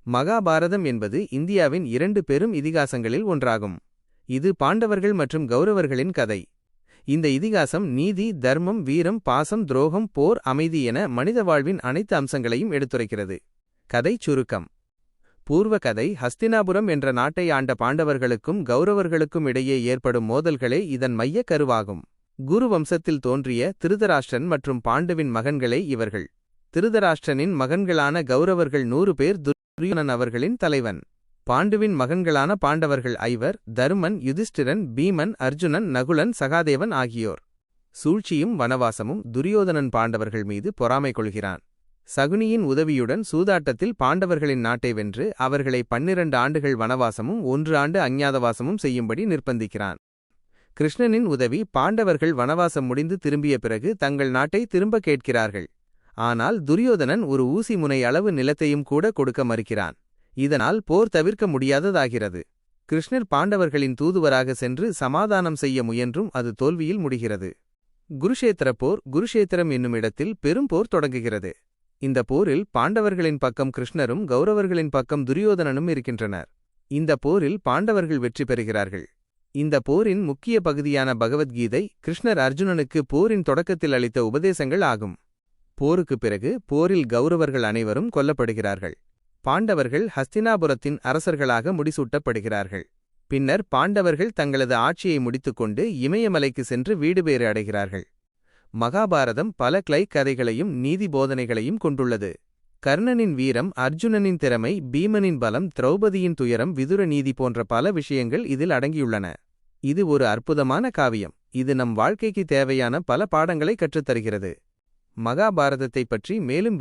மகாபாரதம் என்பது இந்தியாவின் 2 பெரும் இதிகாசங்களில் ஒன்றாகும். இது பாண்டவர்கள் மற்றும் கௌரவர்களின் கதை. இந்த இதிகாசம் நீதி, தர்மம், வீரம், பாசம், துரோகம், போர், அமைதி என மனித வாழ்வின் அனைத்து அம்சங்களையும் எடுத்துரைக்கிறது. கதை சுருக்கம். பூர்வ கதை. ஹஸ்தினாபுரம் என்ற நாட்டை ஆண்ட பாண்டவர்களுக்கும் கௌரவர்களுக்கும் இடையே ஏற்படும் மோதல்களே இதன் மைய கருவாகும். குரு வம்சத்தில் தோன்றிய திருதராஷ்டிரன் மற்றும் பாண்டுவின் மகன்களே இவர்கள். திருதராஷ்டிரனின் மகன்களான கௌரவர்கள் 100 பேர். துரியோதனன் அவர்களின் தலைவன். பாண்டுவின் மகன்களான பாண்டவர்கள் ஐவர்: தருமன், யுதிஷ்டிரன், பீமன், அர்ஜுனன், நகுலன், சகாதேவன் ஆகியோர். சூழ்ச்சியும் வனவாசமும். துரியோதனன் பாண்டவர்கள் மீது பொறாமை கொள்கிறான். சகுனியின் உதவியுடன் சூதாட்டத்தில் பாண்டவர்களின் நாட்டை வென்று அவர்களை 12 ஆண்டுகள் வனவாசமும் 1 ஆண்டு அஞ்ஞாதவாசமும் செய்யும்படி நிர்பந்திக்கிறான். கிருஷ்ணனின் உதவி. பாண்டவர்கள் வனவாசம் முடிந்து திரும்பிய பிறகு தங்கள் நாட்டை திரும்ப கேட்கிறார்கள். ஆனால் துரியோதனன் ஒரு ஊசி முனை அளவு நிலத்தையும் கூட கொடுக்க மறுக்கிறான். இதனால் போர் தவிர்க்க முடியாததாகிறது. கிருஷ்ணர் பாண்டவர்களின் தூதுவராக சென்று சமாதானம் செய்ய முயன்றும் அது தோல்வியில் முடிகிறது. குருஷேத்திர போர். குருஷேத்திரம் என்னும் இடத்தில் பெரும் போர் தொடங்குகிறது. இந்த போரில் பாண்டவர்களின் பக்கம் கிருஷ்ணரும் கௌரவர்களின் பக்கம் துரியோதனனும் இருக்கின்றனர். இந்த போரில் பாண்டவர்கள் வெற்றி பெறுகிறார்கள். இந்த போரின் முக்கிய பகுதியான பகவத்கீதை கிருஷ்ணர் அர்ஜுனனுக்கு போரின் தொடக்கத்தில் அளித்த உபதேசங்கள் ஆகும். போருக்குப் பிறகு போரில் கௌரவர்கள் அனைவரும் கொல்லப்படுகிறார்கள். பாண்டவர்கள் ஹஸ்தினாபுரத்தின் அரசர்களாக முடிசூட்டப்படுகிறார்கள். பின்னர் பாண்டவர்கள் தங்களது ஆட்சியை முடித்துக்கொண்டு இமயமலைக்கு சென்று வீடுபேறு அடைகிறார்கள். மகாபாரதம் பல கிளைக் கதைகளையும் நீதி போதனைகளையும் கொண்டுள்ளது. கர்ணனின் வீரம், அர்ஜுனனின் திறமை, பீமனின் பலம், திரௌபதியின் துயரம், விதுர நீதி போன்ற பல விஷயங்கள் இதில் அடங்கியுள்ளன. இது ஒரு அற்புதமான காவியம். இது நம் வாழ்க்கைக்கு தேவையான பல பாடங்களை கற்றுத்தருகிறது. மகாபாரதத்தை பற்றி மேலும்